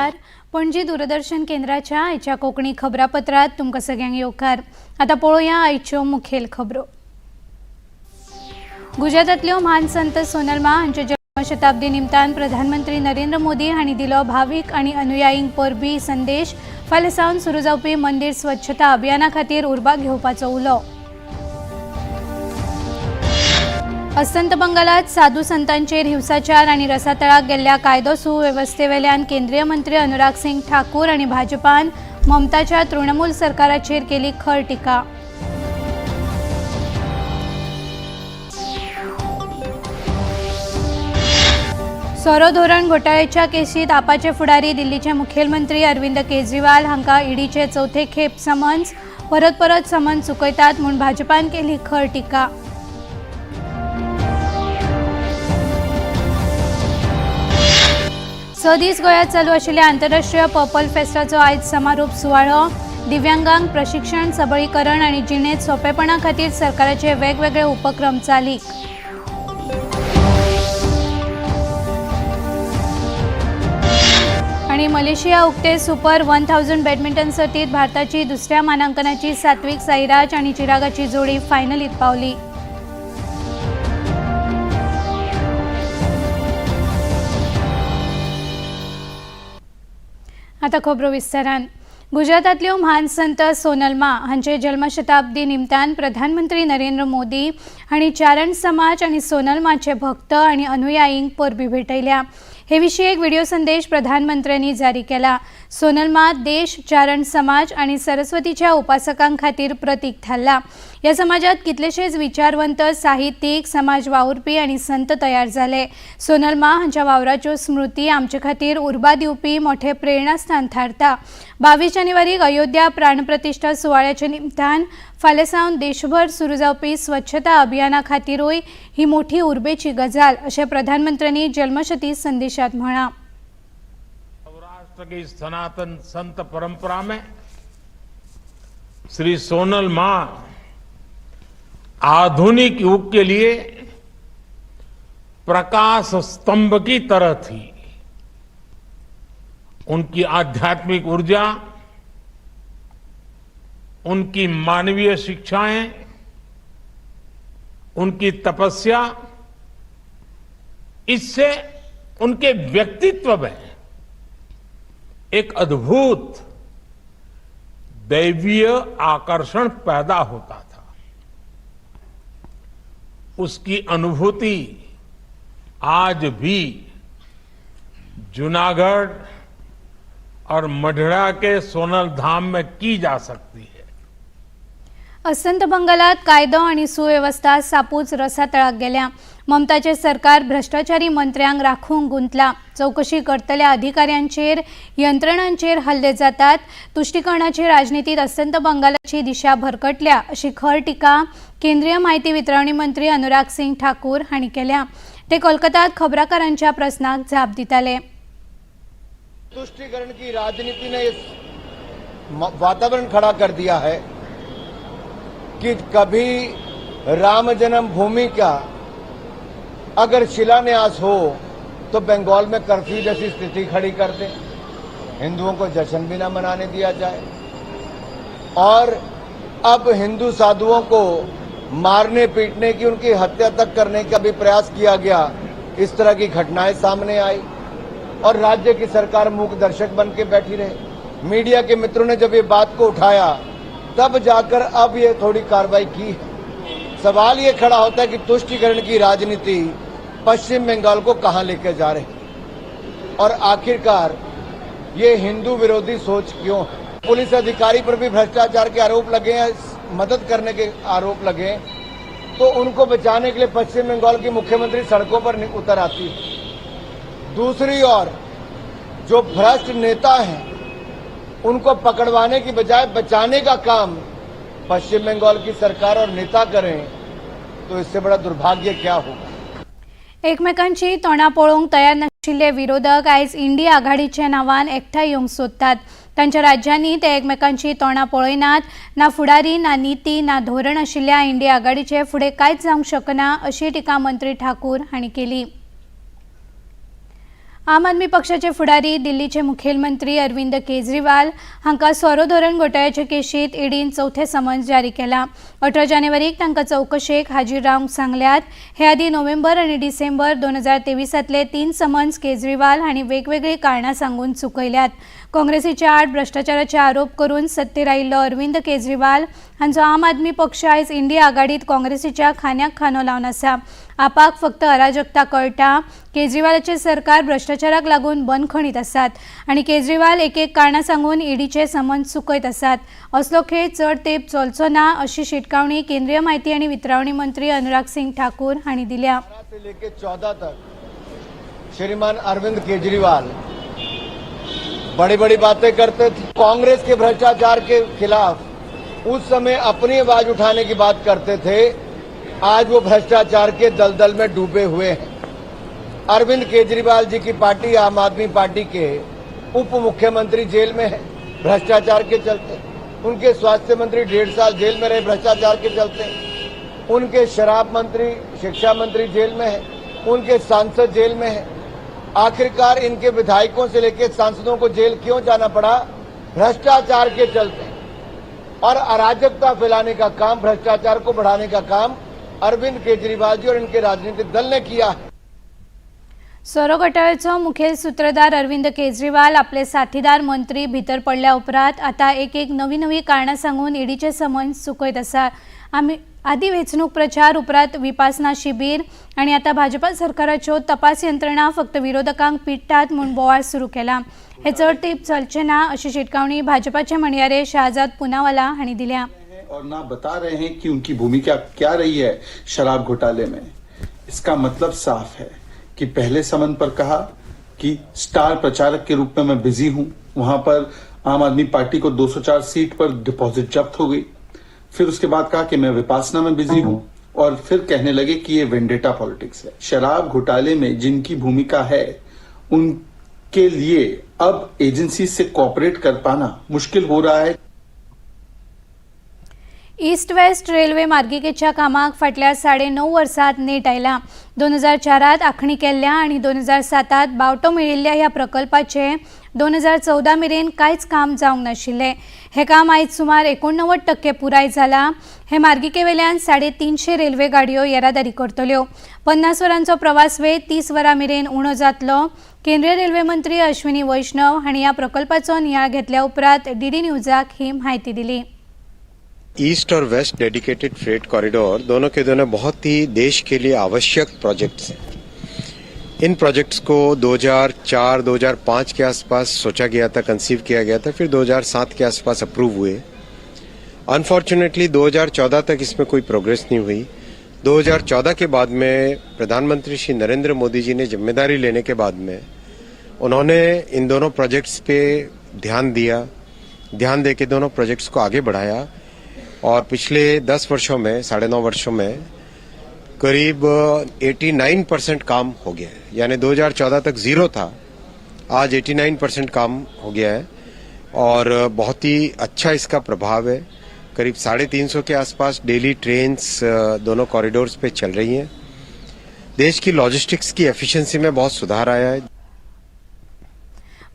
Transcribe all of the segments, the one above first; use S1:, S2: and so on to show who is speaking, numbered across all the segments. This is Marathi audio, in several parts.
S1: नमस्कार। पणजी दूरदर्शन केंद्राच्या आयच्या कोंकणी खबरापत्रात तुमकां सगळ्यांक येवकार। आता पळोवया आयच्यो मुखेल खबरो। गुजरातांतल्यो महान संत सोनलमा हांचे जन्मशताब्दी निमतान प्रधानमंत्री नरेंद्र मोदी हांणी दिलो भावीक आनी अनुयायींक परबी संदेश। फाल्यां सावन सुरू जावपी मंदिर स्वच्छता अभियाना खातीर उर्बा घेवपाचो उलो। अस्तंत बंगालात साधू संतांचेर हिंसाचार आनी रसातळाक गेल्ल्या कायदो सुवेवस्थेवेल्यान केंद्रीय मंत्री अनुराग सिंग ठाकूर आनी भाजपान ममताच्या तृणमूल सरकाराचेर केली खर टिका। सोरो धोरण घोटाळ्याच्या केशीत आपाचे फुडारी दिल्लीचे मुखेलमंत्री अरविंद केजरीवाल हांकां ईडीचे चौथे खेप समन्स। परत समन्स चुकयतात म्हूण भाजपान केली खर टिका। स दीस गोंयांत चालू आशिल्ल्या आंतरराष्ट्रीय पर्पल फेस्टाचो आयज समारोप सुवाळो। दिव्यांगांक प्रशिक्षण सबळीकरण आनी जिणेंत सोंपेपणा खातीर सरकाराचे वेगवेगळे उपक्रम चालीक। आणि मलेशिया उक्ते सुपर 1000 बॅडमिंटन सर्तीत भारताची दुसऱ्या मानांकनाची सात्विक साईराज आणि चिरागाची जोडी फायनलीत पावली। आता खबरो विस्तारान। गुजरातांतल्यो महान संत सोनलमा हांचे जन्मशताब्दी निमतान प्रधानमंत्री नरेंद्र मोदी हांणी चारण समाज आनी सोनलमाचे भक्त आनी अनुयायींक परबी भेटयल्या। हे विशीं एक व्हिडिओ संदेश प्रधानमंत्र्यांनी जारी केला। सोनलमा देश, चारण समाज आनी सरस्वतीच्या उपासकां खातीर प्रतीक थारला। ह्या समाजात कितलेशेच विचारवंत, साहित्यीक, समाज वावुरपी आनी संत तयार जाले। सोनलमा हांच्या वावराच्यो स्मृती आमचे खातीर उर्बा दिवपी मोठे प्रेरणास्थान थारता। 22 जानेवारीक अयोध्या प्राणप्रतिष्ठा सुवाळ्याच्या निमतान फाल्यां सावन देशभर सुरू जावपी स्वच्छता अभियाना खातीरूय ही मोठी उर्बेची गजाल, अशें प्रधानमंत्र्यांनी जन्मशती संदेशात म्हळां।
S2: सौराष्ट्र की सनातन संत परंपरा में श्री सोनल मां आधुनिक युग के लिए प्रकाश स्तंभ की तरह थी। उनकी आध्यात्मिक ऊर्जा, उनकी मानवीय शिक्षाएं, उनकी तपस्या, इससे उनके व्यक्तित्व में एक अद्भुत दैवीय आकर्षण पैदा होता था। उसकी अनुभूति आज भी जूनागढ़ और मढड़ा के सोनल धाम में की जा सकती है।
S1: अस्तंत बंगालात कायदो आनी सुवेवस्था सापूच रसातळाक गेल्या। ममताचे सरकार भ्रष्टाचारी मंत्र्यांक राखूंक गुंतला। चौकशी करतल्या अधिकाऱ्यांचेर, यंत्रणांचेर हल्ले जातात। तुष्टीकरणाची राजनितीत अस्तंत बंगालाची दिशा भरकटल्या, अशी खर टिका केंद्रीय माहिती वितरणी मंत्री अनुराग सिंग ठाकूर हांणी केल्या। ते कोलकातात खबराकारांच्या प्रस्नाक जाप दिताले।
S3: तुष्टीकरण की राजनीति ने इस वातावरण खड़ा कर दिया है कि कभी राम जन्मभूमि का अगर शिलान्यास हो तो बंगाल में कर्फ्यू जैसी स्थिति खड़ी कर दे, हिंदुओं को जश्न भी न मनाने दिया जाए, और अब हिंदू साधुओं को मारने पीटने की, उनकी हत्या तक करने का भी प्रयास किया गया। इस तरह की घटनाएं सामने आई और राज्य की सरकार मूक दर्शक बन के बैठी रहे। मीडिया के मित्रों ने जब ये बात को उठाया तब जाकर अब ये थोड़ी कार्रवाई की है। सवाल ये खड़ा होता है कि तुष्टीकरण की राजनीति पश्चिम बंगाल को कहां लेकर जा रही है और आखिरकार ये हिंदू विरोधी सोच क्यों है। पुलिस अधिकारी पर भी भ्रष्टाचार के आरोप लगे हैं, मदद करने के आरोप लगे, तो उनको बचाने के लिए पश्चिम बंगाल की मुख्यमंत्री सड़कों पर उतर आती है। दूसरी ओर जो भ्रष्ट नेता हैं उनको पकड़वाने की बजाय बचाने का काम पश्चिम बंगाल की सरकार और नेता करें, तो इससे बड़ा दुर्भाग्य क्या होगा।
S1: एकमेकांची तोंडां पळोवंक तयार नाशिल्ले विरोधक आयज इंडिया आघाडीच्या नांवान एकठांय येवंक सोदतात। तांच्या राज्यांनी ते एकमेकांची तोंडां पळयनात। ना फुडारी, ना नीती, ना धोरण आशिल्ल्या इंडिया आघाडीचे फुडें कांयच जावंक शकना, अशी टिका मंत्री ठाकूर हांणी केली। आम आदमी पक्षाचे फुडारी दिल्लीचे मुखेलमंत्री अरविंद केजरीवाल हांकां सोरो धरण घोटाळ्याचे केशींत ईडीन चौथे समन्स जारी केला. 18 जानेवारीक तांकां चौकशेक हाजीर रावंक सांगल्यात. हे आदी नोव्हेंबर आनी डिसेंबर 2023तले 3 समन्स केजरीवाल हांणी वेगवेगळी कारणां सांगून चुकयल्यात. काँग्रेसीचे आड भ्रष्टाचाराचे आरोप करून सत्तेर आयिल्लो अरविंद केजरीवाल हांचो आम आदमी पक्ष आयज इंडिया आघाडीत काँग्रेसीच्या खांद्याक खांदो लावन आसा. आपाक फक्त अराजकता कळटा. केजरीवालाचे सरकार भ्रष्टाचाराक लागून बंदखणीत आसात आनी केजरीवाल एक कारणां सांगून ईडीचे समन्स चुकयत आसात. असलो खेळ चड तेंप चलचो ना अशी शिटकावणी केंद्रीय म्हायती आनी वितरावणी मंत्री अनुराग सिंग ठाकूर हांणी दिल्या.
S3: 12 से लेकर 14 तक श्रीमान अरविंद केजरीवाल बड़ी बड़ी बातें करते थे. कांग्रेस के भ्रष्टाचार के खिलाफ उस समय अपनी आवाज उठाने की बात करते थे. आज वो भ्रष्टाचार के दलदल में डूबे हुए हैं. अरविंद केजरीवाल जी की पार्टी आम आदमी पार्टी के उप मुख्यमंत्री जेल में है भ्रष्टाचार के चलते. उनके स्वास्थ्य मंत्री 1.5 साल जेल में रहे भ्रष्टाचार के चलते. उनके शराब मंत्री, शिक्षा मंत्री जेल में है. उनके सांसद जेल में है. आखिरकार इनके विधायकों से लेकर सांसदों को जेल क्यों जाना पड़ा? भ्रष्टाचार के चलते. और अराजकता फैलाने का काम, भ्रष्टाचार को बढ़ाने का काम अरविंद केजरीवाल जी और इनके राजनीतिक दल ने किया है.
S1: सोरो घोटाळ्याचो मुखेल सूत्रधार अरविंद केजरीवाल आपले साथीदार मंत्री भितर पडल्या उपरांत आता एक नवी कारणां सांगून ईडीचे समन्स चुकयत आसा. आदी वेंचणूक प्रचार उपरांत विपासना शिबीर आनी आता भाजपा सरकाराच्यो तपास यंत्रणा फक्त विरोधकांक पिट्टात म्हूण बोवाळ सुरू केला. हे चड तेंप चलचे ना अशी शिटकावणी भाजपाचे म्हणयारे शहजाद पूनावाला हांणी दिल्या.
S4: और ना बता रहे हैं कि उनकी भूमिका क्या रही है शराब घोटाले में. इसका मतलब साफ है कि पहले समन पर कहा कि स्टार प्रचारक के रूप में मैं बिजी हूं. वहां पर आम आदमी पार्टी को 204 सीट पर डिपॉजिट जब्त हो गई. फिर उसके बाद कहा कि मैं विपासना में बिजी हूं और फिर कहने लगे कि ये वेंडेटा पॉलिटिक्स है. शराब घोटाले में जिनकी भूमिका है उनके लिए अब एजेंसी से कोऑपरेट कर पाना मुश्किल हो रहा है.
S1: ईस्ट वेस्ट रेल्वे मार्गिकेच्या कामाक फाटल्या 9.5 वर्सांत नेट आयला. 2004त आखणी केल्ल्या आनी 2007त बावटो मेळिल्ल्या ह्या प्रकल्पाचे 2014 मेरेन कांयच काम जावंक नाशिल्लें. हे काम आयज सुमार 89% पुराय जाला. हे मार्गिकेवेल्यान 350 रेल्वे गाडयो येरादारी करतल्यो. 50 वरांचो प्रवास वेळ 30 वरां मेरेन उणो जातलो. केंद्रीय रेल्वे मंत्री अश्विनी वैष्णव हांणी ह्या प्रकल्पाचो नियाळ घेतल्या उपरांत डीडी न्यूजाक ही माहिती दिली.
S5: ईस्ट और वेस्ट डेडिकेटेड फ्रेट कॉरिडोर दोनों के दोनों बहुत ही देश के लिए आवश्यक प्रोजेक्ट्स हैं. इन प्रोजेक्ट्स को 2004-2005 के आसपास सोचा गया था, कंसीव किया गया था, फिर 2007 के आसपास अप्रूव हुए. अनफॉर्चुनेटली 2014 तक इसमें कोई प्रोग्रेस नहीं हुई. 2014 के बाद में प्रधानमंत्री श्री नरेंद्र मोदी जी ने जिम्मेदारी लेने के बाद में उन्होंने इन दोनों प्रोजेक्ट्स पे ध्यान दिया. ध्यान देके दोनों प्रोजेक्ट्स को आगे बढ़ाया और पिछले 10 वर्षों में, 9.5 वर्षों में करीब 89% काम हो गया है. यानी 2014 तक जीरो था, आज 89% काम हो गया है और बहुत ही अच्छा इसका प्रभाव है. करीब 350 के आसपास डेली ट्रेन्स दोनों कॉरिडोर्स पे चल रही हैं. देश की लॉजिस्टिक्स की एफिशिएंसी में बहुत सुधार आया है.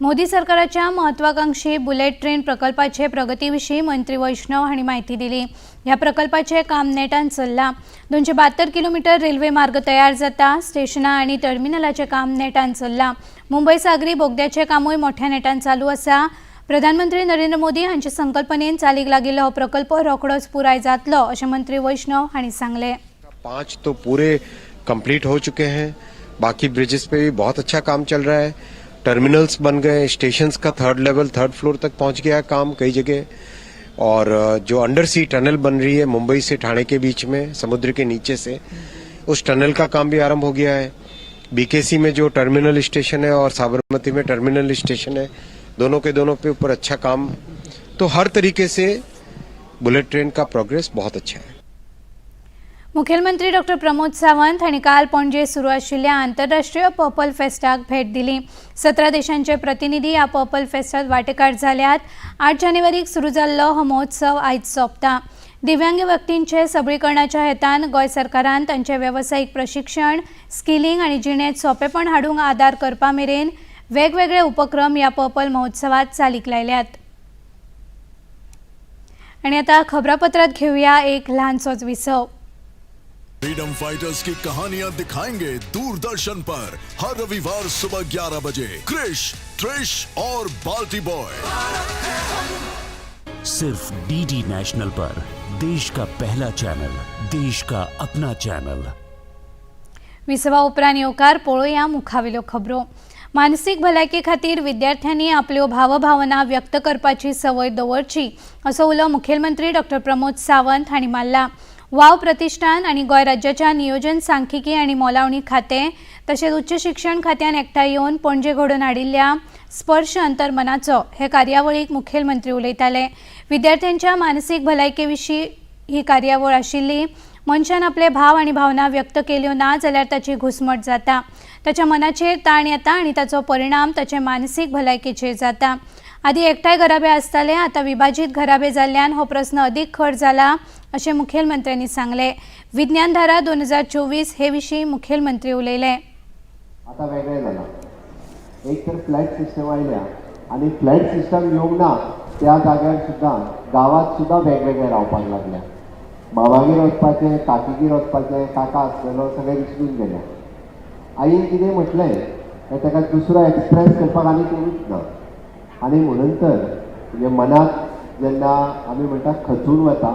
S1: मोदी सरकाराच्या महत्वाकांक्षी बुलेट ट्रेन प्रकल्पाचे प्रगतीविशीं मंत्री वैष्णव हांणी माहिती दिली. ह्या प्रकल्पाचे काम नेटान चल्लां. 272 किलोमीटर रेल्वे मार्ग तयार जाता. स्टेशनां आनी टर्मिनलाचें काम नेटान चल्लां. मुंबई सागरी बोगद्याचें कामूय मोठ्या नेटान चालू आसा. प्रधानमंत्री नरेंद्र मोदी हांच्या संकल्पनेन चालीक लागिल्लो हो प्रकल्प रोखडोच पुराय जातलो अशें मंत्री वैष्णव हांणी सांगलें.
S5: 5 तो पूरे कंप्लीट हो चुके हैं. बाकी ब्रिजेस पे भी बहुत अच्छा काम चल रहा है. टर्मिनल्स बन गए. स्टेशंस का 3rd फ्लोर तक पहुंच गया है काम कई जगह. और जो अंडर सी टनल बन रही है मुंबई से ठाणे के बीच में समुद्र के नीचे से, उस टनल का काम भी आरंभ हो गया है. बीकेसी में जो टर्मिनल स्टेशन है और साबरमती में टर्मिनल स्टेशन है, दोनों के दोनों पे ऊपर अच्छा काम. तो हर तरीके से बुलेट ट्रेन का प्रोग्रेस बहुत अच्छा है.
S1: मुखेलमंत्री डॉक्टर प्रमोद सावंत हांणी काल पणजे सुरू आशिल्ल्या आंतरराष्ट्रीय पर्पल फेस्टाक भेट दिली. 17 देशांचे प्रतिनिधी ह्या पर्पल फेस्टात वांटेकार जाल्यात. 8 जानेवारीक सुरू जाल्लो हो महोत्सव आयज सोंपता. दिव्यांग व्यक्तींचे सबळीकरणाच्या हेतान गोंय सरकारान तांचे वेवसायीक प्रशिक्षण, स्किलिंग आनी जिणेंत सोंपेपण हाडूंक आदार करपा मेरेन वेगवेगळे उपक्रम या पर्पल महोत्सवात चालीक लायल्यात. आणि आता खबरापत्रात घेऊया एक लहानसोच विसव.
S6: फ्रीडम फाइटर्स की कहानियां दिखाएंगे दूरदर्शन पर हर रविवार सुबह 11 बजे. क्रिश, ट्रिश और बाल्टी बॉय
S7: सिर्फ डीडी नेशनल पर. देश का पहला चॅनल, देश का अपना चॅनल.
S1: विसवा उपरांत येवकार पळोवया मुखावेल्यो खबरो. मानसीक भलायके खातीर विद्यार्थ्यांनी आपल्यो भावभावना व्यक्त करपाची संवय दवरची असो उलो मुखेलमंत्री डॉ. प्रमोद सावंत हांणी मारला. वाव प्रतिष्ठान आणि गोंय राज्याच्या नियोजन सांख्यिकी आणि मोलावणी खातें तशेंच उच्च शिक्षण खात्यान एकठांय येवन पणजे घडोवन हाडिल्ल्या स्पर्श अंतर्मनाचो हे कार्यावळीक मुखेलमंत्री उलयताले. विद्यार्थ्यांच्या मानसीक भलायके विशीं ही कार्यावळ आशिल्ली. मनशान आपले भाव आणि भावना व्यक्त केल्यो ना जाल्यार ताची घुसमट जाता. ताच्या मनाचेर ताण येता आणि ताचो परिणाम ताचे मानसीक भलायकेचेर जाता. आदी एकठांय घराबे आसताले, आता विभाजीत घराबे जाल्ल्यान हो प्रस्न अदीक खर जाला अशें मुखेलमंत्र्यांनी सांगले. विज्ञान धारा 2024 हे विशीं मुखेलमंत्री उलयले.
S8: आता वेगळें जालां. एक तर फ्लॅट सिस्टम आयल्या आनी फ्लॅट सिस्टम येवंक ना त्या जाग्यार सुद्दां गांवांत सुद्दां वेगवेगळे रावपाक लागल्या. मामागेर वचपाचें, काकीगेर वचपाचें, काका आसलेलो सगळें विसरून गेले. आईन कितें म्हटलें तें ताका दुसरो एक्सप्रेस करपाक आनी कोणूच ना. आनी म्हणून तर म्हणजे मनात जेन्ना आमी म्हणटा खचून वता,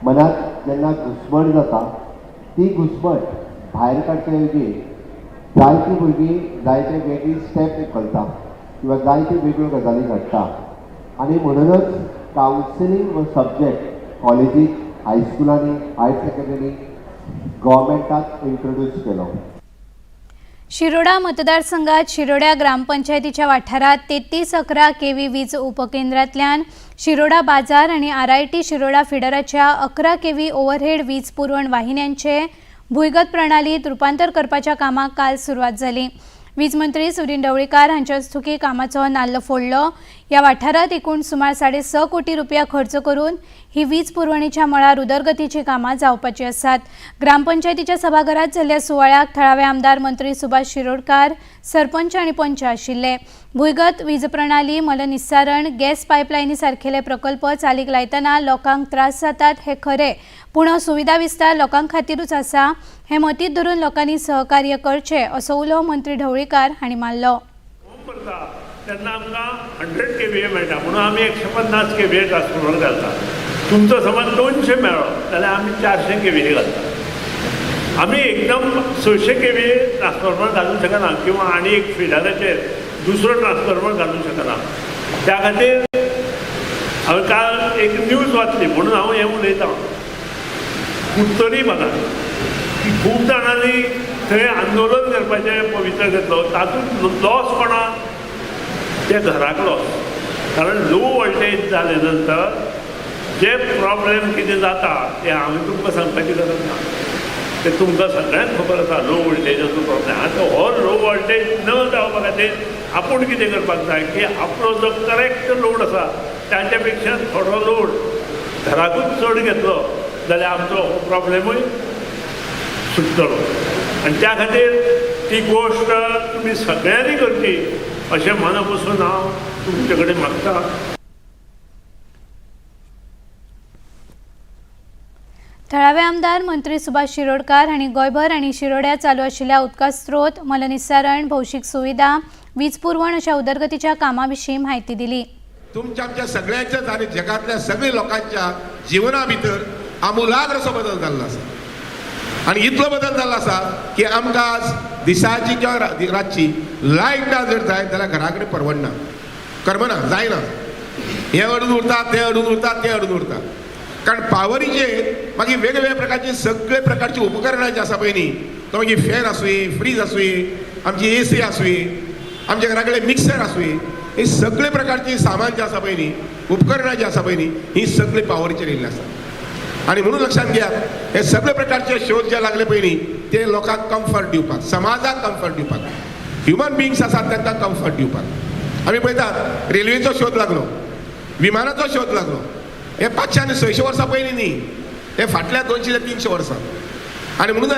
S8: मनात जेन्ना घुसमट जाता, ती घुसमट भायर काडचे ऐवजी जायतीं भुरगीं जायते वेगळी स्टेप उखलता किंवा जायत्यो वेगळ्यो गजाली घडटा. आनी म्हणूनच कावन्सिलींग हो सब्जेक्ट कॉलेजीक, हायस्कुलांनी, हायर सेकंडरी गव्हर्मेंटाक इंट्रोड्यूस केलो.
S1: शिरोडा मतदारसंघात शिरोड्या ग्रामपंचायतीच्या वाठारात 3311 केव्ही वीज उपकेंद्रांतल्यान शिरोडा बाजार आणि RIT शिरोडा फिडराच्या 11 केव्ही ओव्हरहेड वीज पुरवण वाहिन्यांचे भुंयगत प्रणालीत रुपांतर करपाच्या कामाक काल सुरवात जाली. वीज मंत्री सुदीन ढवळीकार हांचे हस्तुकी कामाचो नाल्ल फोडलो. या वाठारात एकूण सुमार 6.5 कोटी रुपया खर्च करून ही वीज पुरवणीच्या मळार उदरगतीची कामां जावपाची आसात. ग्रामपंचायतीच्या सभाघरात जाल्ल्या सुवाळ्याक थळावे आमदार मंत्री सुभाष शिरोडकार, सरपंच आणि पंच आशिल्ले. भुंयगत वीज प्रणाली, मलनिस्सारण, गॅस पायपलायनी सारखेले प्रकल्प चालीक लायतना लोकांक त्रास जातात हे खरे, पूण सुविधा विस्तार लोकां खातीरूच आसा हे मतींत धरून लोकांनी सहकार्य करचे असो उलो मंत्री ढवळीकार हांणी मारलो.
S9: तेन्ना आमकां 100 kVA मेळटा म्हणून आमी 150 kVA ट्रान्सफॉर्मर घालता. तुमचो समज 200 मेळ्ळो जाल्यार आमी 400 kVA घालता. आमी एकदम 600 kVA ट्रान्सफॉर्मर घालूंक शकना किंवा आनी एक फिडराचेर दुसरो ट्रान्सफॉर्मर घालूंक शकना. त्या खातीर हांवें काल एक न्यूज वाचली म्हणून हांव हें उलयतां. उत्तरी भागांत की खूब जाणांनी थंय आंदोलन करपाचें पवित्र घेतलो. तातूंत लॉस कोणाक? ते घराक लॉस. कारण लो वोल्टेज जाले नंतर जे प्रॉब्लेम कितें जाता ते हांवें तुमकां सांगपाची गरज ना. ते तुमकां सगळ्यांक खबर आसा लो वोल्टेजाचो प्रॉब्लेम. आतां हो लो वोल्टेज न जावपा खातीर आपूण कितें करपाक जाय की आपलो जो करेक्ट लोड आसा ताचे पेक्षा थोडो लोड घराकूच चड घेतलो जाल्यार आमचो हो प्रॉब्लेमूय सुटतलो. आनी त्या खातीर ती गोश्ट तुमी सगळ्यांनी करची अशें मना पसून हांव तुमचे कडेन मागतां.
S1: थळावे आमदार मंत्री सुभाष शिरोडकार हांणी गोंयभर आनी शिरोड्या चालू आशिल्ल्या उदका स्त्रोत, मलनिस्सारण, भौशीक सुविधा, वीज पुरवण अशा उदरगतीच्या कामां विशीं म्हायती दिली.
S10: तुमच्या आमच्या सगळ्यांच्याच आनी जगातल्या सगळ्या लोकांच्या जिवना भितर आमुलाग्र असो बदल जाल्लो आसा. आनी इतलो बदल जाल्लो आसा की आमकां आज दिसाची किंवा रातची लायट ना जर जाय जाल्यार घरा कडेन परवडना, करमना, जायना. हें अडून उरता, तें अडून उरता, तें अडून उरता. कारण पावरीचेर मागीर वेगवेगळ्या प्रकारची सगळे प्रकारची उपकरणां जी आसा पळय न्ही, तो मागीर फॅन आसूं, फ्रीज आसूं, आमची AC आसूं, आमच्या घरा कडेन मिक्सर आसूं, ही सगळे प्रकारची सामान जे आसा पळय न्ही, उपकरणां जी आसा पळय न्ही, ही सगळी पावरीचेर येयल्ली आसा. आनी म्हणून लक्षात घेयात हे सगळे प्रकारचे शोध जे लागले पळय न्ही ते लोकांक कम्फर्ट दिवपाक, समाजाक कम्फर्ट दिवपाक, ह्युमन बिंग्स आसात तांकां कम्फर्ट दिवपाक. आमी पळयतात रेल्वेचो शोध लागलो, विमानाचो शोध लागलो. हे 500 आनी 600 वर्सां पयलीं न्ही, हे फाटल्या 200 ते 300 वर्सां. आनी म्हणून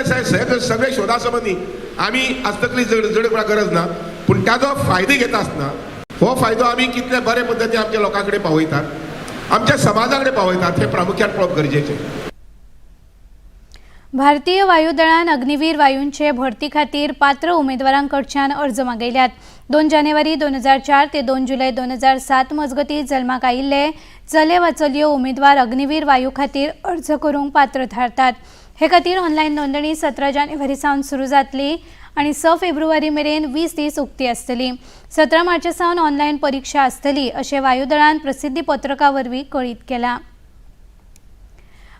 S10: सगळे शोधा संबंदी आमी आज तकली जड करपाक गरज ना. पूण ताजो फायदो घेता आसतना हो फायदो आमी कितले बरे पद्दतीन आमच्या लोकां कडेन पावयतात, आमच्या समाजा कडेन पावयतात हे प्रामुख्यान पळोवप गरजेचें.
S1: भारतीय वायुदळान अग्निवीर वायूंचे भरती खातीर पात्र उमेदवारांकडच्यान अर्ज मागयल्यात. 2 जानेवारी 2004 ते 2 जुलय 2007 मजगती जल्माक आयिल्ले चले वा चलयो उमेदवार अग्निवीर वायू खातीर अर्ज करूंक पात्र थारतात. हे खातीर ऑनलायन नोंदणी 17 जानेवारी सावन सुरू जातली आणि 6 फेब्रुवारी मेरेन 20 दीस उक्ती आसतली. 17 मार्चा सावन ऑनलायन परीक्षा आसतली अशें वायुदळान प्रसिद्धी पत्रका वरवीं कळीत केलां.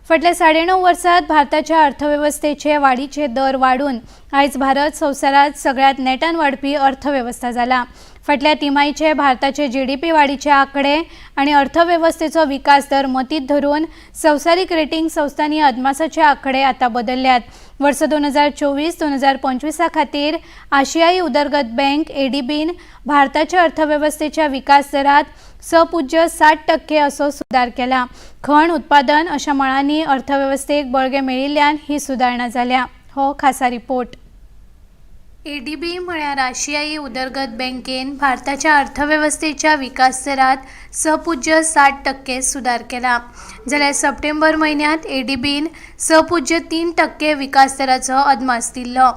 S1: फाटल्या 9.5 वर्सांत भारताच्या अर्थवेवस्थेचे वाडीचे दर वाडून आयज भारत संवसारांत सगळ्यात नेटान वाडपी अर्थवेवस्था जाला. फाटल्या तिमाहीचे भारताचे GDP वाडीचे आंकडे आणि अर्थवेवस्थेचो विकास दर मतींत धरून संवसारीक रेटींग संस्थांनी अदमासाचे आंकडे आता बदलल्यात. वर्स 2024-2025 खातीर आशियाई उदरगत बँक ADBन भारताच्या अर्थवेवस्थेच्या विकास दरात 6.7% असो सुदार केला. खण उत्पादन अशा मळांनी अर्थवेवस्थेक बळगे मेळिल्ल्यान ही सुदारणा जाल्या. हो खासा रिपोर्ट. ADB म्हळ्यार आशियाई उदरगत बँकेन भारताच्या अर्थवेवस्थेच्या विकास दरात 6.7% सुदार केला. जाल्यार सप्टेंबर म्हयन्यांत ADBन 6.3% विकास दराचो अदमास दिल्लो.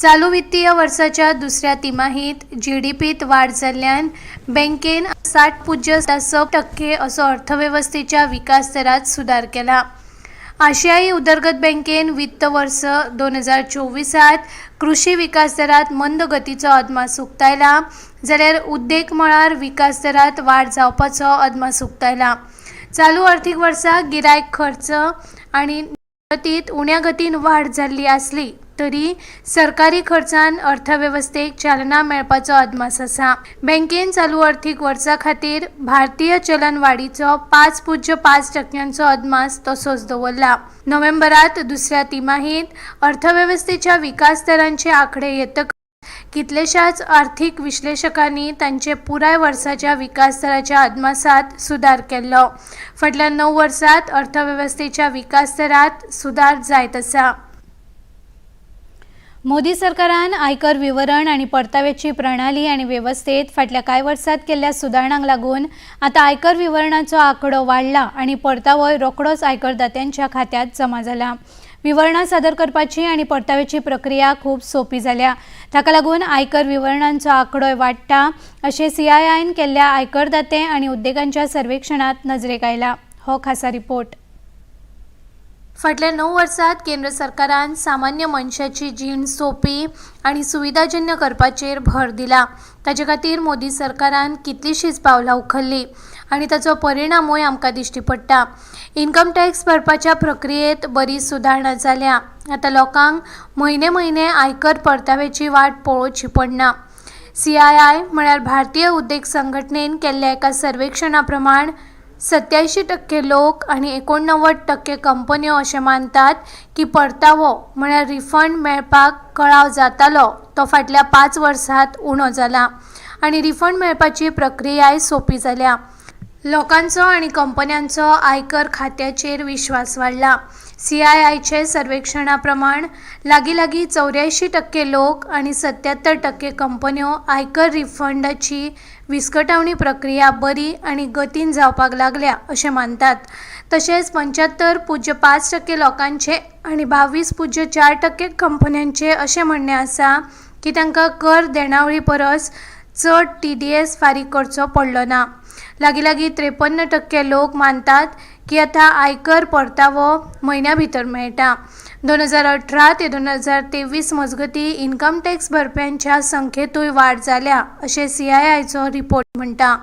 S1: चालू वित्तीय वर्साच्या दुसऱ्या तिमाहीत GDPत वाड जाल्ल्यान बँकेन 60.6% असो अर्थवेवस्थेच्या विकास दरात सुदार केला. आशियाई उदरगत बँकेन वित्त वर्स 2024 कृषी विकास दरात मंद गतीचो अदमास उक्तायला, जाल्यार उद्देग मळार विकास दरात वाड जावपाचो अदमास उक्तायला. चालू अर्थीक वर्सा गिरायक खर्च आनी गतीत उण्या गतीन वाड जाल्ली आसली तरी सरकारी खर्चान अर्थवेवस्थेक चालना मेळपाचो अदमास आसा. बँकेन चालू अर्थीक वर्सा खातीर भारतीय चलन वाडीचो 5.5% अदमास तसोच दवरला. नोव्हेंबरांत दुसऱ्या तिमाहीत अर्थवेवस्थेच्या विकास दरांचे आंकडे येतकच कितलेशाच आर्थीक विश्लेशकांनी तांचे पुराय वर्साच्या विकास दराच्या अदमासात सुदार केल्लो. फाटल्या 9 वर्सांत अर्थवेवस्थेच्या विकास दरात सुदार जायत आसा. मोदी सरकारान आयकर विवरण आणि परताव्याची प्रणाली आणि वेवस्थेत फाटल्या कांय वर्सांत केल्ल्या सुदारणांक लागून आता आयकर विवरणाचो आंकडो वाडला आणि परतावो रोखडोच आयकरदात्यांच्या खात्यात जमा जाला. विवरणां सादर करपाची आणि परताव्याची प्रक्रिया खूब सोपी जाल्या. ताका लागून आयकर विवरणांचो आंकडोय वाडटा अशें CIIन केल्ल्या आयकरदाते आणि उद्देगांच्या सर्वेक्षणात नजरेक आयला. हो खासा रिपोर्ट. फाटल्या 9 वर्सांत केंद्र सरकारान सामान्य मनशाची जीण सोपी आणि सुविधाजन्य करपाचेर भर दिला. ताचे खातीर मोदी सरकारान कितलीशीच पावलां उखल्ली आणि ताचो परिणामूय आमकां दिश्टी पडटा. इन्कम टॅक्स भरपाच्या प्रक्रियेत बरी सुदारणा जाल्या. आता लोकांक म्हयने आयकर परताव्याची वाट पळोवची पडना. CII म्हळ्यार भारतीय उद्देग संघटनेन केल्ल्या एका सर्वेक्षणा प्रमाण 87% लोक आणि 89% कंपन्यो अशें मानतात की परतावो म्हळ्यार रिफंड मेळपाक कळाव जातालो तो फाटल्या 5 वर्सांत उणो जाला आणि रिफंड मेळपाची प्रक्रियाय सोपी जाल्या. लोकांचो आणि कंपन्यांचो आयकर खात्याचेर विश्वास वाडला. CIIचे सर्वेक्षणा प्रमाण लागीं 84% लोक आणि 77% कंपन्यो आयकर रिफंडाची विस्कटावणी प्रक्रिया बरी आणि गतीन जावपाक लागल्या अशें मानतात. तशेंच 75.5% लोकांचे आणि 22.4% कंपन्यांचे अशें म्हणणें आसा की तांकां कर देणावळी परस चड TDS फारीक करचो पडलो ना. लागीं 53% लोक मानतात की आता आयकर परतावो म्हयन्या भितर मेळटा. 2018 ते 2023 मजगती इन्कम टॅक्स भरप्यांच्या संख्येतूय वाड जाल्या अशें CIIचो रिपोर्ट म्हणटा.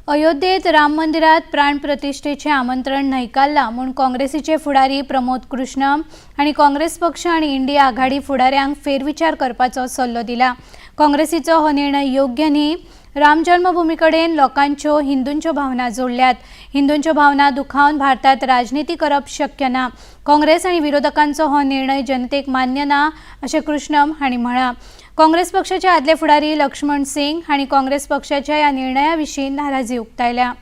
S1: अयोध्येत राम मंदिरात प्राण प्रतिष्ठेचे आमंत्रण न्हयकारला म्हूण काँग्रेसीचे फुडारी प्रमोद कृष्ण आणि काँग्रेस पक्ष आणि इंडिया आघाडी फुडाऱ्यांक फेरविचार करपाचो सल्लो दिला. काँग्रेसीचो हो निर्णय योग्य न्ही. राम जन्मभूमी कडेन लोकांच्यो हिंदूंच्यो भावना जोडल्यात. हिंदूंच्यो भावना दुखावन भारतात राजनीती करप शक्य ना. काँग्रेस आणि विरोधकांचो हो निर्णय जनतेक मान्य ना अशें कृष्णम हांणी म्हळां. काँग्रेस पक्षाचे आदले फुडारी लक्ष्मण सिंग हांणी काँग्रेस पक्षाच्या ह्या निर्णया विशीं नाराजी उक्तायल्या.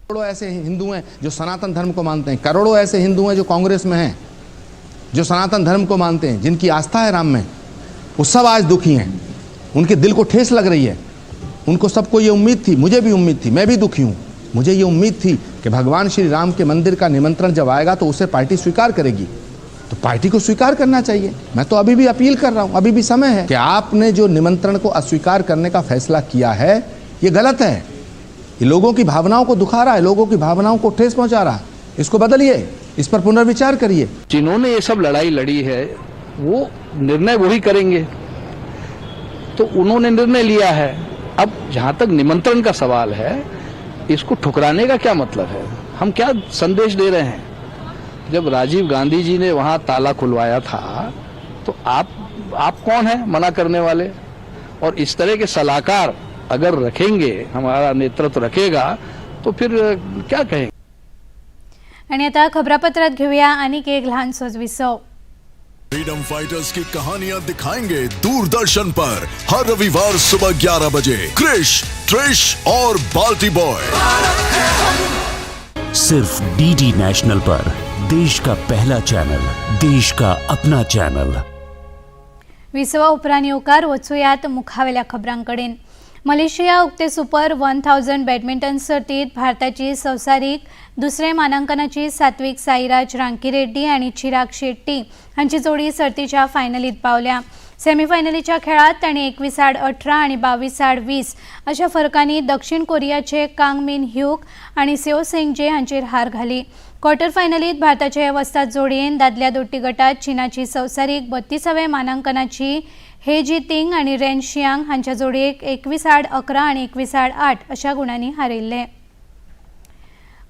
S11: करोड़ों ऐसे हिंदू हैं जो सनातन धर्म को मानते हैं, करोड़ों ऐसे हिंदू हैं जो कांग्रेस में हैं, जो सनातन धर्म को मानते हैं, जिनकी आस्था है राम में, वो सब आज दुखी हैं, उनके दिल को ठेस लग रही है। उनको सबको ये उम्मीद थी, मुझे भी उम्मीद थी, मैं भी दुखी हूँ। मुझे ये उम्मीद थी कि भगवान श्री राम के मंदिर का निमंत्रण जब आएगा तो उसे पार्टी स्वीकार करेगी, तो पार्टी को स्वीकार करना चाहिए। मैं तो अभी भी अपील कर रहा हूँ, अभी भी समय है कि आपने जो निमंत्रण को अस्वीकार करने का फैसला किया है ये गलत है। ये लोगों की भावनाओं को दुखा रहा है, लोगों की भावनाओं को ठेस पहुंचा रहा है। इसको बदलिए, इस पर पुनर्विचार करिए।
S12: जिन्होंने ये सब लड़ाई लड़ी है वो निर्णय वही करेंगे, तो उन्होंने निर्णय लिया है। अब जहां तक निमंत्रण का सवाल है, इसको ठुकराने का क्या मतलब है? हम क्या संदेश दे रहे हैं? जब राजीव गांधी जी ने वहां ताला खुलवाया था तो आप कौन है मना करने वाले? और इस तरह के सलाहकार अगर रखेंगे, हमारा नेतृत्व रखेगा, तो फिर क्या कहेंगे?
S1: आणि आता खबरापत्रात घेऊया आणखी एक लहानसोच विसव।
S6: फ्रीडम फाइटर्स की कहानियां दिखाएंगे दूरदर्शन पर हर रविवार सुबह 11 बजे। क्रिश, ट्रिश और बाल्टी बॉय
S7: सिर्फ डीडी नेशनल पर, देश का पहला चॅनल, देश का अपना चॅनल।
S1: विसवा उपरांत येवकार वचूयात मुखावेल्या खबरांकडे। मलेशिया उक्ते सुपर 1000 बॅडमिंटन सर्तीत भारताची संवसारीक दुसरे मानांकनाची सात्विक साईराज रांकीरेड्डी आणि चिराग शेट्टी हांची जोडी सर्तीच्या फायनलीत पावल्या। सेमीफायनलीच्या खेळात ताणी 21-18 आणि 22-20 अशा फरकांनी दक्षिण कोरियाचे कांग मिन ह्यूक आणि सेओ सेंगजे हांचेर हार घाली। क्वार्टर फायनलीत भारताच्या वस्ताद जोडयेन दादल्या दोट्टी गटात चीनाची संवसारीक 32व्या मानांकनाची हे जी तिंग आणि रेन शियांग हांच्या जोडयेक 21-11 आणि 21-8 अशा गुणांनी हारिल्ले।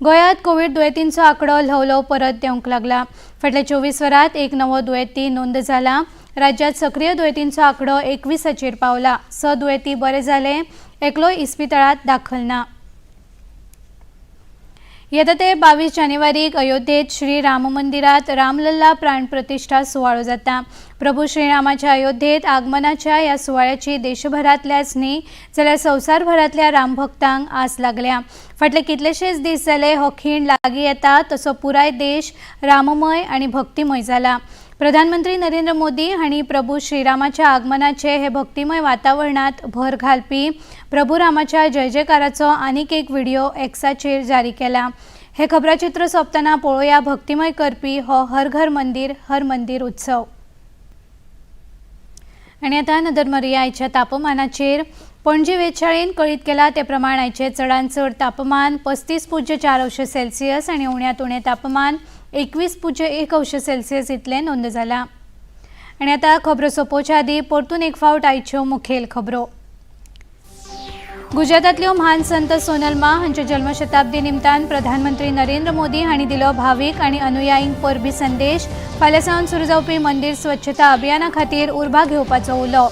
S1: गोंयांत कोविड दुयेंतींचो आंकडो ल्हव परत देवंक लागला। फाटल्या 24 वरांत एक नवो दुयेंती नोंद जाला। राज्यात सक्रिय दुयेंतींचो आंकडो 21 पावला। 6 दुयेंती बरे जाले, एकलो इस्पितळांत दाखल ना। येता ते 22 जानेवारीक अयोध्येत श्री राम मंदिरात रामलल्ला प्राण प्रतिष्ठा सुवाळो जाता। प्रभू श्रीरामाच्या अयोध्येत आगमनाच्या या सुवाळ्याची देशभरातल्याच न्ही जाल्यार संवसारभरातल्या रामभक्तांक आस लागल्या। फाटले कितलेशेच दीस जाले हो खीण लागीं येता तसो पुराय देश राममय आणि भक्तिमय जाला। प्रधानमंत्री नरेंद्र मोदी हांणी प्रभू श्रीरामाच्या आगमनाचे हे भक्तिमय वातावरणात भर घालपी प्रभू रामाच्या जय जयकाराचो आनीक एक व्हिडिओ एक्साचेर जारी केला। हे खबराचित्र सोंपतना पळोवया भक्तिमय करपी हो हर घर मंदिर हर मंदिर उत्सव। आणि आता नदर मारुया आयच्या तापमानाचेर। पणजी वेधशाळेन कळीत केला ते प्रमाण आयचे चडांत चड तापमान 35.4 सेल्सियस आणि उण्यात उणें तापमान 21.1 सेल्सियस इतले नोंद जाला। आणि आता खबरो सोंपोवच्या आदी परतून एक फावट आयच्यो मुखेल खबरो। गुजरातांतल्यो महान संत सोनलमा हांच्या जन्मशताब्दी निमतान प्रधानमंत्री नरेंद्र मोदी हांणी दिलो भावीक आनी अनुयायींक परबी संदेश। फाल्यां सावन सुरू जावपी मंदिर स्वच्छता अभियाना खातीर उर्बा घेवपाचो उलो।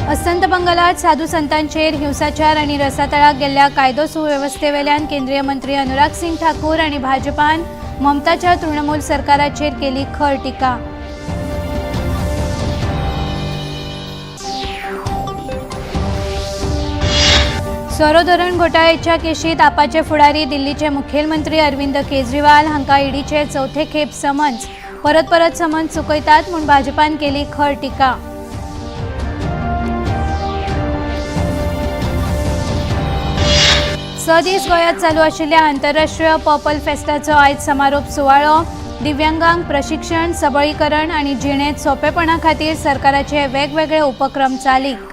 S1: अस्तंत बंगालात साधू संतांचेर हिंसाचार आनी रसातळाक गेल्ल्या कायदो सुवेवस्थेवेल्यान केंद्रीय मंत्री अनुराग सिंग ठाकूर आनी भाजपान ममताच्या तृणमूल सरकाराचेर केली खर टिका। सोरो धरण घोटाळ्याच्या केशीत आपाचे फुडारी दिल्लीचे मुखेलमंत्री अरविंद केजरीवाल हांकां ईडीचे चौथे खेप समन्स। परत समन्स चुकयतात म्हूण भाजपान केली खर टिका। दीस गोंयांत चालू आशिल्ल्या आंतरराष्ट्रीय पर्पल फेस्टाचो आयज समारोप सुवाळो। दिव्यांगांक प्रशिक्षण, सबळीकरण आनी जिणेंत सोंपेपणा खातीर सरकाराचे वेगवेगळे उपक्रम चालीक।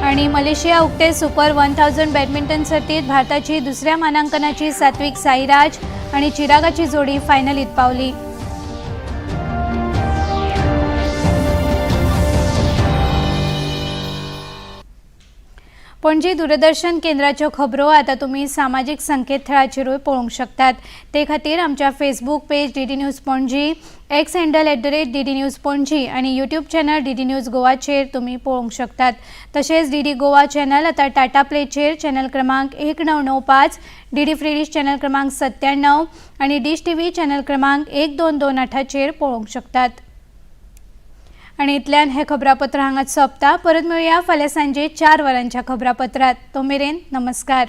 S1: आणि मलेशिया उक्ते सुपर 1000 बॅडमिंटन सर्तीत भारताची दुसऱ्या मानांकनाची सात्विक साईराज आणि चिरागाची जोडी फायनलीत पावली। पणजी दूरदर्शन केंद्राच्यो खबरो आता तुम्ही सामाजिक संकेतथळाचेरूय पळोवंक शकतात। ते खातीर आमच्या Facebook page DD news Panaji, x handle @DD news Panaji आणि यूट्यूब चॅनल डीडी न्यूज गोवाचेर तुम्ही पळोवंक शकतात। तसेच डीडी गोवा चॅनल आता टाटा प्लेचेर चॅनल क्रमांक 1995, डीडी फ्री डिश चॅनल क्रमांक 97 आणि डिश टीव्ही चॅनल क्रमांक 1228चेर पळोवंक शकतात। आणि इतल्यान हे खबरापत्र हांगाच सोंपता। परत मेळुया फाल्यां सांजे 4 वरांच्या खबरापत्रात। तो मेरेन नमस्कार।